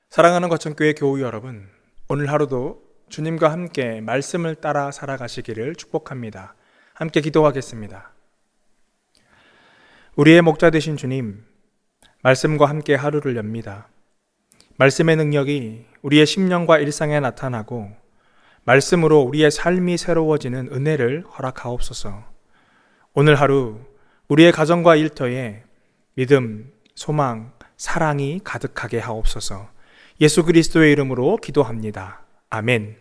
사랑하는 거천교회 교우 여러분, 오늘 하루도 주님과 함께 말씀을 따라 살아가시기를 축복합니다. 함께 기도하겠습니다. 우리의 목자 되신 주님, 말씀과 함께 하루를 엽니다. 말씀의 능력이 우리의 심령과 일상에 나타나고 말씀으로 우리의 삶이 새로워지는 은혜를 허락하옵소서. 오늘 하루 우리의 가정과 일터에 믿음, 소망, 사랑이 가득하게 하옵소서. 예수 그리스도의 이름으로 기도합니다. 아멘.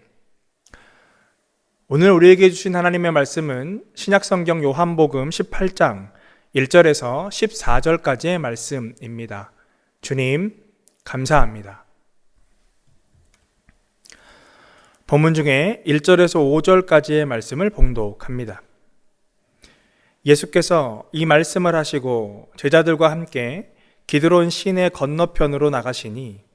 오늘 우리에게 주신 하나님의 말씀은 신약성경 요한복음 18장 1절에서 14절까지의 말씀입니다. 주님, 감사합니다. 본문 중에 1절에서 5절까지의 말씀을 봉독합니다. 예수께서 이 말씀을 하시고 제자들과 함께 기드론 시내 건너편으로 나가시니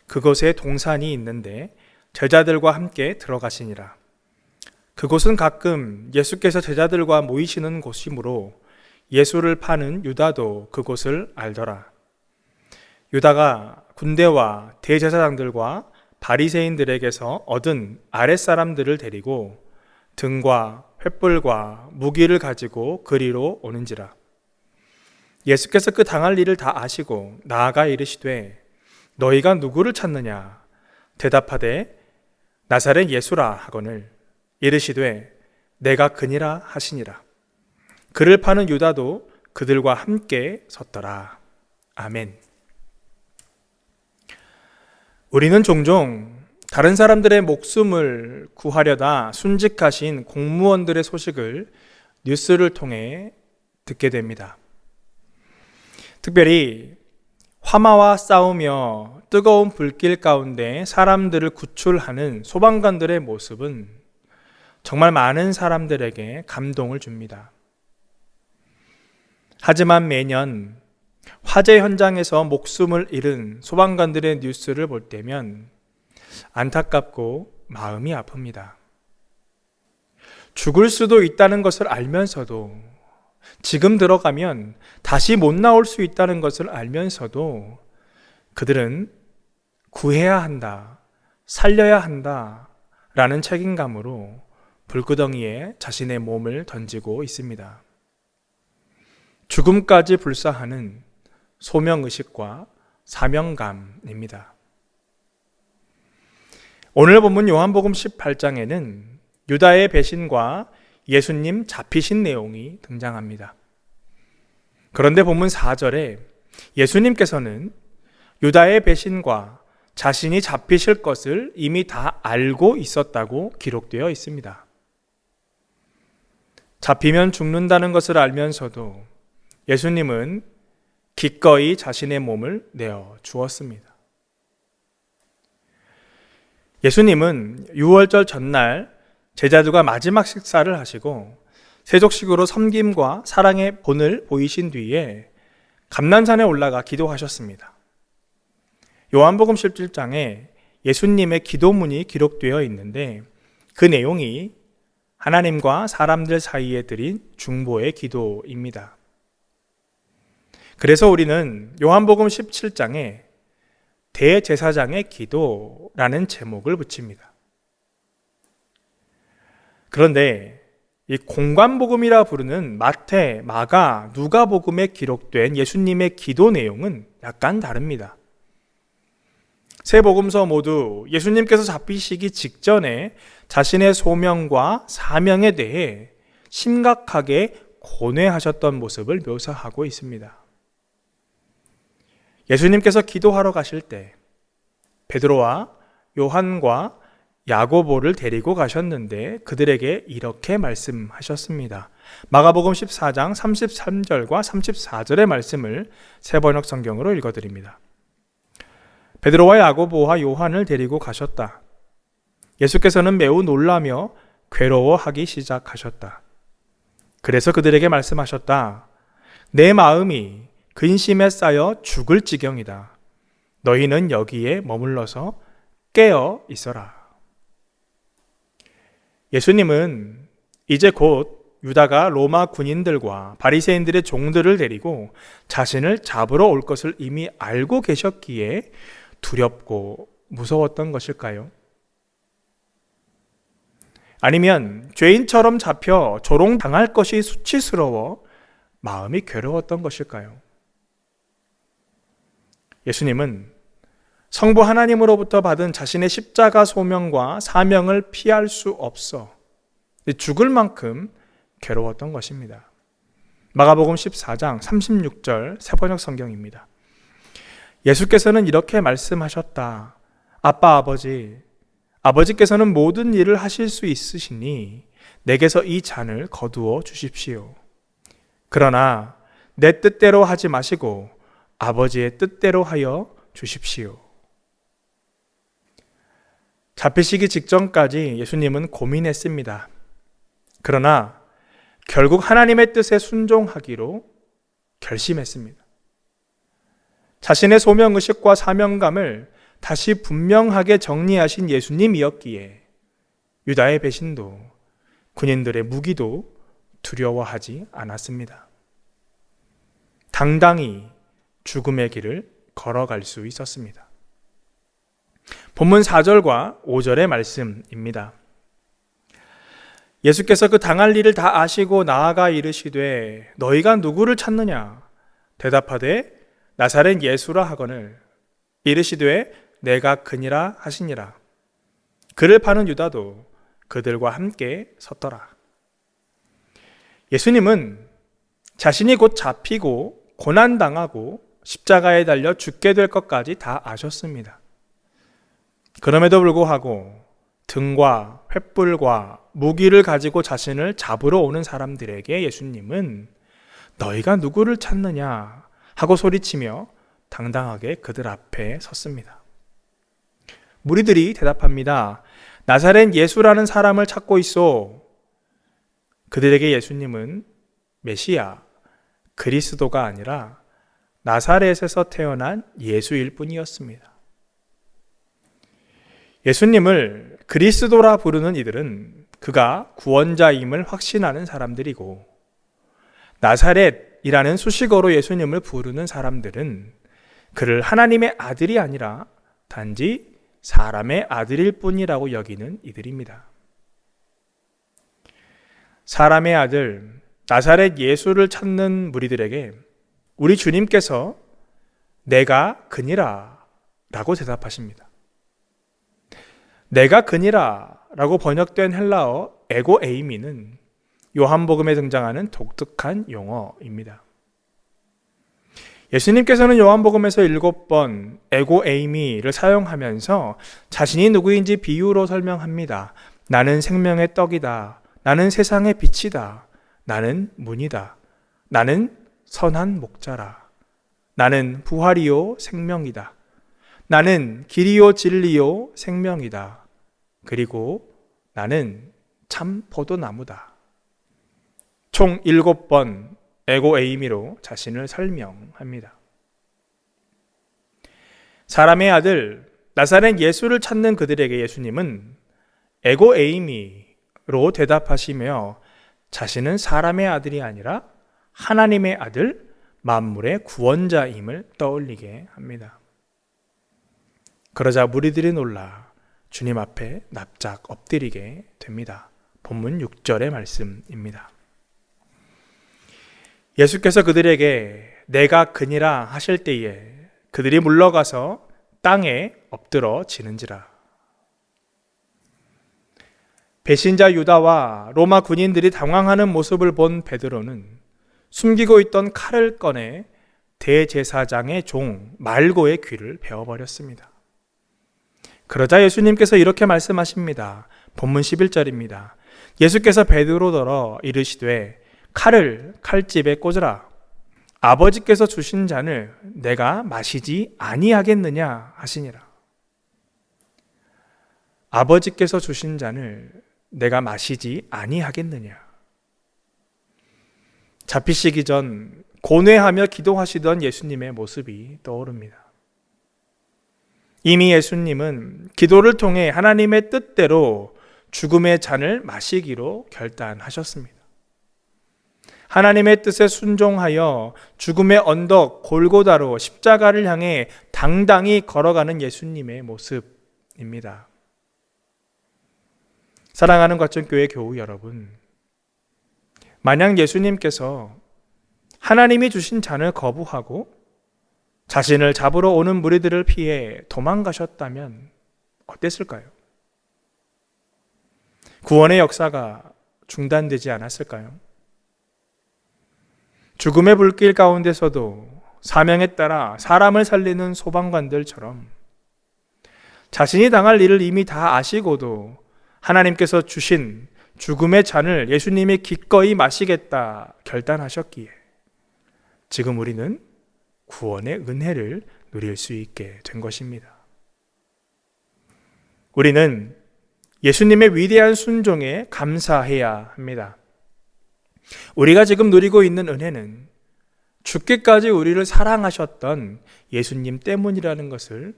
그곳에 동산이 있는데 제자들과 함께 들어가시니라. 그곳은 가끔 예수께서 제자들과 모이시는 곳이므로 예수를 파는 유다도 그곳을 알더라. 유다가 군대와 대제사장들과 바리새인들에게서 얻은 아랫사람들을 데리고 등과 횃불과 무기를 가지고 그리로 오는지라. 예수께서 그 당할 일을 다 아시고 나아가 이르시되 너희가 누구를 찾느냐? 대답하되 나사렛 예수라 하거늘 이르시되 내가 그니라 하시니라. 그를 파는 유다도 그들과 함께 섰더라. 아멘. 우리는 종종 다른 사람들의 목숨을 구하려다 순직하신 공무원들의 소식을 뉴스를 통해 듣게 됩니다. 특별히 화마와 싸우며 뜨거운 불길 가운데 사람들을 구출하는 소방관들의 모습은 정말 많은 사람들에게 감동을 줍니다. 하지만 매년 화재 현장에서 목숨을 잃은 소방관들의 뉴스를 볼 때면 안타깝고 마음이 아픕니다. 죽을 수도 있다는 것을 알면서도 지금 들어가면 다시 못 나올 수 있다는 것을 알면서도 그들은 구해야 한다, 살려야 한다 라는 책임감으로 불구덩이에 자신의 몸을 던지고 있습니다. 죽음까지 불사하는 소명의식과 사명감입니다. 오늘 본문 요한복음 18장에는 유다의 배신과 예수님 잡히신 내용이 등장합니다. 그런데 본문 4절에 예수님께서는 유다의 배신과 자신이 잡히실 것을 이미 다 알고 있었다고 기록되어 있습니다. 잡히면 죽는다는 것을 알면서도 예수님은 기꺼이 자신의 몸을 내어 주었습니다. 예수님은 유월절 전날 제자들과 마지막 식사를 하시고 세족식으로 섬김과 사랑의 본을 보이신 뒤에 감난산에 올라가 기도하셨습니다. 요한복음 17장에 예수님의 기도문이 기록되어 있는데 그 내용이 하나님과 사람들 사이에 드린 중보의 기도입니다. 그래서 우리는 요한복음 17장에 대제사장의 기도라는 제목을 붙입니다. 그런데 이 공관복음이라 부르는 마태, 마가, 누가복음에 기록된 예수님의 기도 내용은 약간 다릅니다. 세 복음서 모두 예수님께서 잡히시기 직전에 자신의 소명과 사명에 대해 심각하게 고뇌하셨던 모습을 묘사하고 있습니다. 예수님께서 기도하러 가실 때 베드로와 요한과 야고보를 데리고 가셨는데 그들에게 이렇게 말씀하셨습니다. 마가복음 14장 33절과 34절의 말씀을 새번역 성경으로 읽어드립니다. 베드로와 야고보와 요한을 데리고 가셨다. 예수께서는 매우 놀라며 괴로워하기 시작하셨다. 그래서 그들에게 말씀하셨다. 내 마음이 근심에 쌓여 죽을 지경이다. 너희는 여기에 머물러서 깨어 있어라. 예수님은 이제 곧 유다가 로마 군인들과 바리새인들의 종들을 데리고 자신을 잡으러 올 것을 이미 알고 계셨기에 두렵고 무서웠던 것일까요? 아니면 죄인처럼 잡혀 조롱당할 것이 수치스러워 마음이 괴로웠던 것일까요? 예수님은 성부 하나님으로부터 받은 자신의 십자가 소명과 사명을 피할 수 없어 죽을 만큼 괴로웠던 것입니다. 마가복음 14장 36절 새번역 성경입니다. 예수께서는 이렇게 말씀하셨다. 아빠 아버지께서는 모든 일을 하실 수 있으시니 내게서 이 잔을 거두어 주십시오. 그러나 내 뜻대로 하지 마시고 아버지의 뜻대로 하여 주십시오. 잡히시기 직전까지 예수님은 고민했습니다. 그러나 결국 하나님의 뜻에 순종하기로 결심했습니다. 자신의 소명의식과 사명감을 다시 분명하게 정리하신 예수님이었기에 유다의 배신도 군인들의 무기도 두려워하지 않았습니다. 당당히 죽음의 길을 걸어갈 수 있었습니다. 본문 4절과 5절의 말씀입니다. 예수께서 그 당할 일을 다 아시고 나아가 이르시되 너희가 누구를 찾느냐? 대답하되 나사렛 예수라 하거늘 이르시되 내가 그니라 하시니라. 그를 파는 유다도 그들과 함께 섰더라. 예수님은 자신이 곧 잡히고 고난당하고 십자가에 달려 죽게 될 것까지 다 아셨습니다. 그럼에도 불구하고 등과 횃불과 무기를 가지고 자신을 잡으러 오는 사람들에게 예수님은 너희가 누구를 찾느냐 하고 소리치며 당당하게 그들 앞에 섰습니다. 무리들이 대답합니다. 나사렛 예수라는 사람을 찾고 있어. 그들에게 예수님은 메시아, 그리스도가 아니라 나사렛에서 태어난 예수일 뿐이었습니다. 예수님을 그리스도라 부르는 이들은 그가 구원자임을 확신하는 사람들이고 나사렛이라는 수식어로 예수님을 부르는 사람들은 그를 하나님의 아들이 아니라 단지 사람의 아들일 뿐이라고 여기는 이들입니다. 사람의 아들 나사렛 예수를 찾는 무리들에게 우리 주님께서 내가 그니라 라고 대답하십니다. 내가 그니라 라고 번역된 헬라어 에고 에이미는 요한복음에 등장하는 독특한 용어입니다. 예수님께서는 요한복음에서 7번 에고 에이미를 사용하면서 자신이 누구인지 비유로 설명합니다. 나는 생명의 떡이다. 나는 세상의 빛이다. 나는 문이다. 나는 선한 목자라. 나는 부활이요 생명이다. 나는 길이요 진리요 생명이다. 그리고 나는 참 포도나무다. 총 7번 에고 에이미로 자신을 설명합니다. 사람의 아들 나사렛 예수를 찾는 그들에게 예수님은 에고 에이미로 대답하시며 자신은 사람의 아들이 아니라 하나님의 아들 만물의 구원자임을 떠올리게 합니다. 그러자 무리들이 놀라 주님 앞에 납작 엎드리게 됩니다. 본문 6절의 말씀입니다. 예수께서 그들에게 내가 그니라 하실 때에 그들이 물러가서 땅에 엎드러 지는지라. 배신자 유다와 로마 군인들이 당황하는 모습을 본 베드로는 숨기고 있던 칼을 꺼내 대제사장의 종 말고의 귀를 베어버렸습니다. 그러자 예수님께서 이렇게 말씀하십니다. 본문 11절입니다. 예수께서 베드로더러 이르시되 칼을 칼집에 꽂으라. 아버지께서 주신 잔을 내가 마시지 아니하겠느냐 하시니라. 아버지께서 주신 잔을 내가 마시지 아니하겠느냐. 잡히시기 전 고뇌하며 기도하시던 예수님의 모습이 떠오릅니다. 이미 예수님은 기도를 통해 하나님의 뜻대로 죽음의 잔을 마시기로 결단하셨습니다. 하나님의 뜻에 순종하여 죽음의 언덕 골고다로 십자가를 향해 당당히 걸어가는 예수님의 모습입니다. 사랑하는 과천교회 교우 여러분, 만약 예수님께서 하나님이 주신 잔을 거부하고 자신을 잡으러 오는 무리들을 피해 도망가셨다면 어땠을까요? 구원의 역사가 중단되지 않았을까요? 죽음의 불길 가운데서도 사명에 따라 사람을 살리는 소방관들처럼 자신이 당할 일을 이미 다 아시고도 하나님께서 주신 죽음의 잔을 예수님이 기꺼이 마시겠다 결단하셨기에 지금 우리는 구원의 은혜를 누릴 수 있게 된 것입니다. 우리는 예수님의 위대한 순종에 감사해야 합니다. 우리가 지금 누리고 있는 은혜는 죽기까지 우리를 사랑하셨던 예수님 때문이라는 것을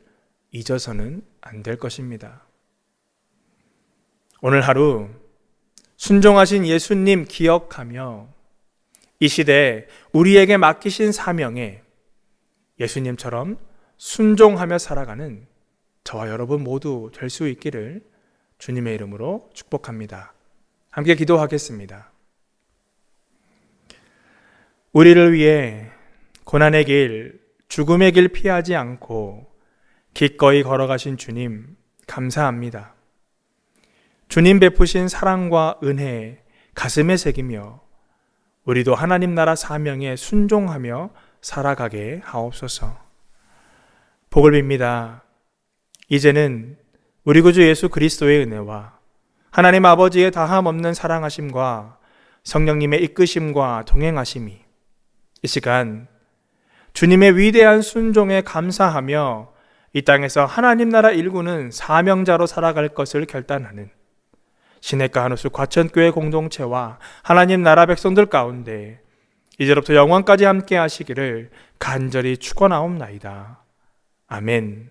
잊어서는 안 될 것입니다. 오늘 하루 순종하신 예수님 기억하며 이 시대에 우리에게 맡기신 사명에 예수님처럼 순종하며 살아가는 저와 여러분 모두 될 수 있기를 주님의 이름으로 축복합니다. 함께 기도하겠습니다. 우리를 위해 고난의 길, 죽음의 길 피하지 않고 기꺼이 걸어가신 주님 감사합니다. 주님 베푸신 사랑과 은혜 가슴에 새기며 우리도 하나님 나라 사명에 순종하며 살아가게 하옵소서. 복을 빕니다. 이제는 우리 구주 예수 그리스도의 은혜와 하나님 아버지의 다함없는 사랑하심과 성령님의 이끄심과 동행하심이 이 시간 주님의 위대한 순종에 감사하며 이 땅에서 하나님 나라 일구는 사명자로 살아갈 것을 결단하는 시냇가 한우수 과천교회 공동체와 하나님 나라 백성들 가운데 이제로부터 영원까지 함께 하시기를 간절히 축원하옵나이다. 아멘.